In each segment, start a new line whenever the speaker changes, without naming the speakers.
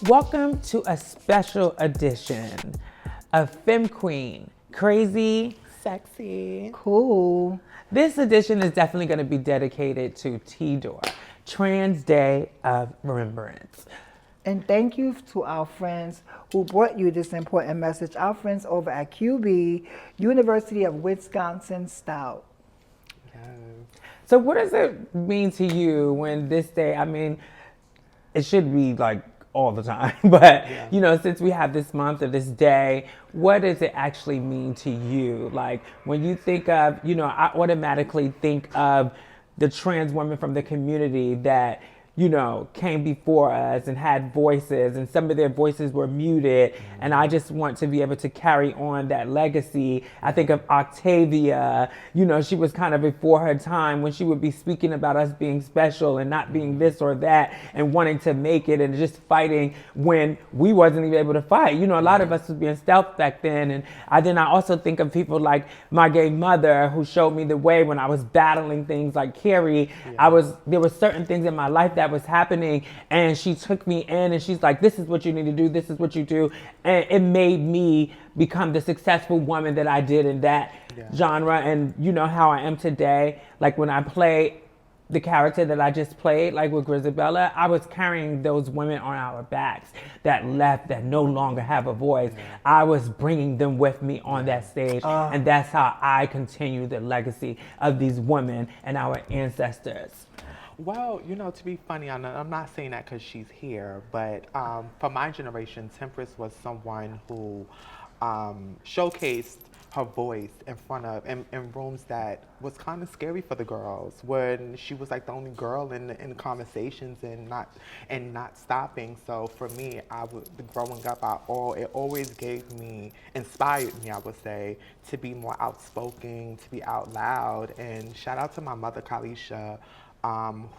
Welcome to a special edition of Femme Queen, Crazy,
Sexy,
cool.
This edition is definitely going to be dedicated to T-Door, Trans Day of Remembrance.
And thank you to our friends who brought you this important message. Our friends over at QB, University of Wisconsin Stout.
So what does it mean to you when this day, I mean, it should be like all the time, but you know, since we have this month or this day, what does it actually mean to you? Like when you think of, you know, I automatically think of the trans women from the community that, you know, came before us and had voices, and some of their voices were muted. And I just want to be able to carry on that legacy. I think of Octavia, you know, she was kind of before her time when she would be speaking about us being special and not being this or that and wanting to make it and just fighting when we wasn't even able to fight. You know, a lot of us was being stealth back then. And I also think of people like my gay mother who showed me the way when I was battling things like Carrie. There were certain things in my life that was happening, and she took me in and she's like, this is what you need to do, this is what you do, and it made me become the successful woman that I did in that genre. And you know how I am today, like when I play the character that I just played, like with Grisabella, I was carrying those women on our backs that left, that no longer have a voice. I was bringing them with me on that stage, and that's how I continue the legacy of these women and our ancestors.
Well, you know, to be funny, I'm not saying that because she's here, but for my generation, Temperance was someone who showcased her voice in front of, in rooms that was kind of scary for the girls, when she was like the only girl in conversations and not stopping. So for me, growing up, it always inspired me, I would say, to be more outspoken, to be out loud. And shout out to my mother, Kalisha,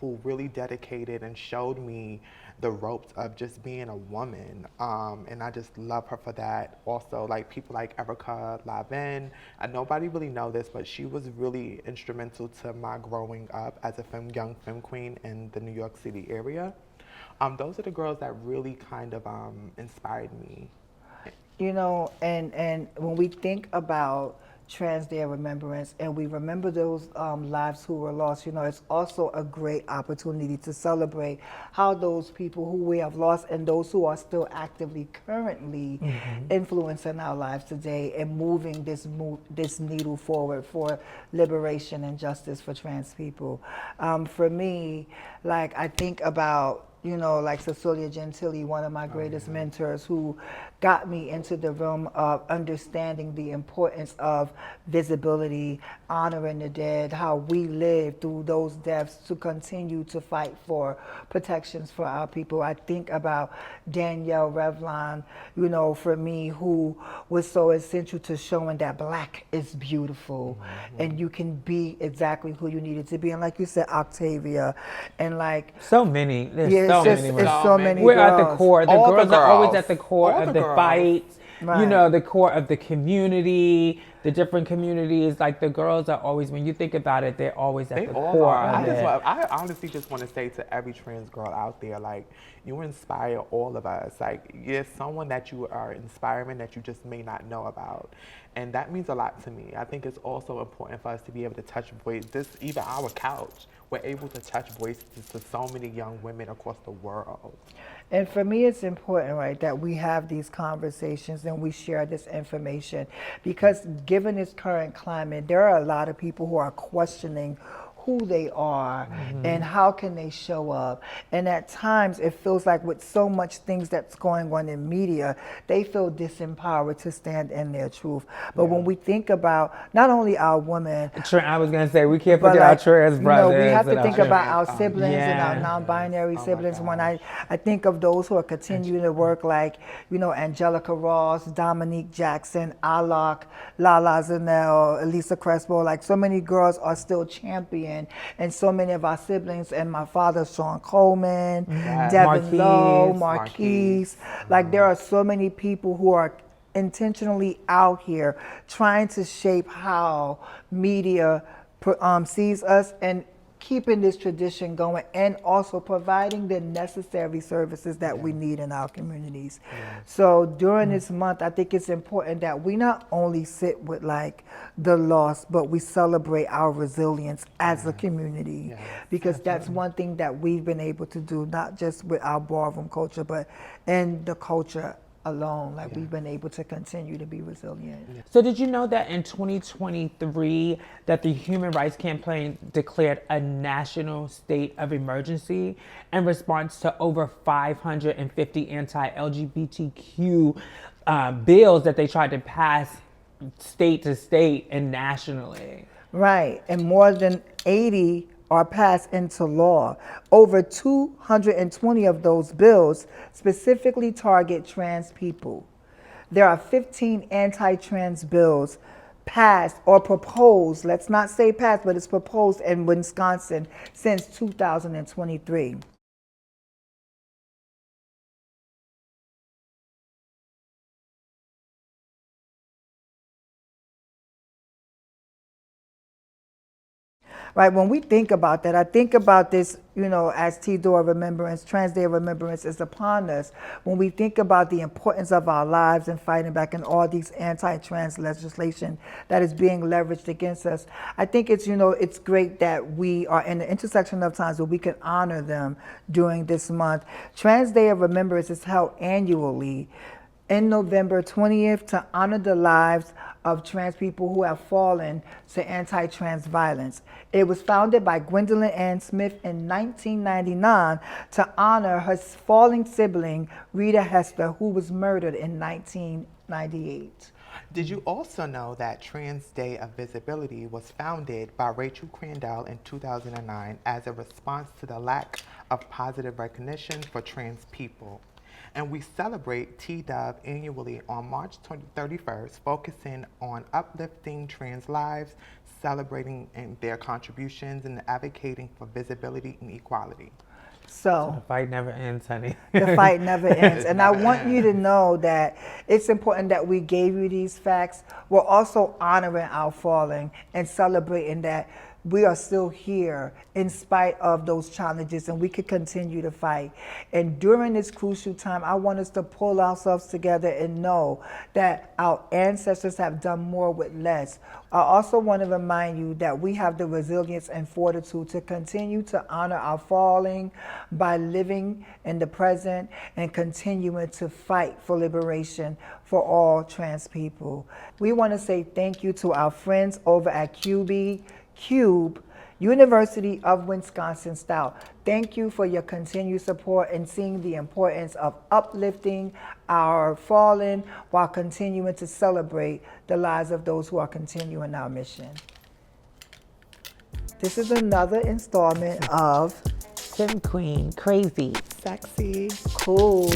who really dedicated and showed me the ropes of just being a woman. And I just love her for that. Also, like people like Erica Lavin, and nobody really know this, but she was really instrumental to my growing up as a young femme queen in the New York City area. Those are the girls that really kind of inspired me.
You know, and when we think about Trans Day of Remembrance and we remember those lives who were lost, you know, it's also a great opportunity to celebrate how those people who we have lost and those who are still actively currently influencing our lives today and moving this needle forward for liberation and justice for trans people. For me, like I think about, you know, like Cecilia Gentili, one of my greatest mentors, who got me into the realm of understanding the importance of visibility, honoring the dead, how we live through those deaths to continue to fight for protections for our people. I think about Danielle Revlon, you know, for me, who was so essential to showing that Black is beautiful and you can be exactly who you needed to be. And like you said, Octavia, and like
So many. There's
so many.
We're
girls.
at the core. The girls are always at the core of the fight.
Right.
You know, the core of the community, the different communities. Like the girls are always, when you think about it, they're always at the core of it.
I honestly just want to say to every trans girl out there, like, you inspire all of us. Like, you're someone that you are inspiring that you just may not know about. And that means a lot to me. I think it's also important for us to be able to touch voices, even our couch. We're able to touch voices to so many young women across the world.
And for me, it's important, right, that we have these conversations and we share this information, because given this current climate, there are a lot of people who are questioning who they are and how can they show up. And at times it feels like with so much things that's going on in media, they feel disempowered to stand in their truth. But when we think about not only our women,
I was going to say, we can't forget our trans brothers.
You know, we have to think about our siblings and our non-binary siblings. When I think of those who are continuing to work, like, you know, Angelica Ross, Dominique Jackson, Alok, Lala Zanel, Elisa Crespo, like so many girls are still championed, and so many of our siblings, and my father, Sean Coleman, Devin Lowe, Marquise. Like there are so many people who are intentionally out here trying to shape how media sees us and keeping this tradition going and also providing the necessary services that we need in our communities. So during this month, I think it's important that we not only sit with like the loss, but we celebrate our resilience as a community, because that's one thing that we've been able to do, not just with our ballroom culture, but in the culture alone. Like we've been able to continue to be resilient.
So did you know that in 2023 that the Human Rights Campaign declared a national state of emergency in response to over 550 anti-LGBTQ bills that they tried to pass state to state and nationally?
Right, and more than 80 are passed into law. Over 220 of those bills specifically target trans people. There are 15 anti-trans bills passed or proposed, let's not say passed, but it's proposed in Wisconsin since 2023. Right, when we think about that, I think about this, you know, as T-Door Remembrance, Trans Day of Remembrance is upon us. When we think about the importance of our lives and fighting back and all these anti-trans legislation that is being leveraged against us, I think it's, you know, it's great that we are in the intersection of times where we can honor them during this month. Trans Day of Remembrance is held annually in November 20th to honor the lives of trans people who have fallen to anti-trans violence. It was founded by Gwendolyn Ann Smith in 1999 to honor her falling sibling, Rita Hester, who was murdered in 1998.
Did you also know that Trans Day of Visibility was founded by Rachel Crandall in 2009 as a response to the lack of positive recognition for trans people? And we celebrate TDOV annually on March 31st, focusing on uplifting trans lives, celebrating their contributions, and advocating for visibility and equality.
So
The fight never ends, honey.
the fight never ends. And I want you to know that it's important that we gave you these facts. We're also honoring our falling and celebrating that we are still here in spite of those challenges, and we can continue to fight. And during this crucial time, I want us to pull ourselves together and know that our ancestors have done more with less. I also want to remind you that we have the resilience and fortitude to continue to honor our falling by living in the present and continuing to fight for liberation for all trans people. We want to say thank you to our friends over at Cube, University of Wisconsin Style. Thank you for your continued support and seeing the importance of uplifting our fallen while continuing to celebrate the lives of those who are continuing our mission. This is another installment of
Sim Queen, crazy,
Sexy.
Cool.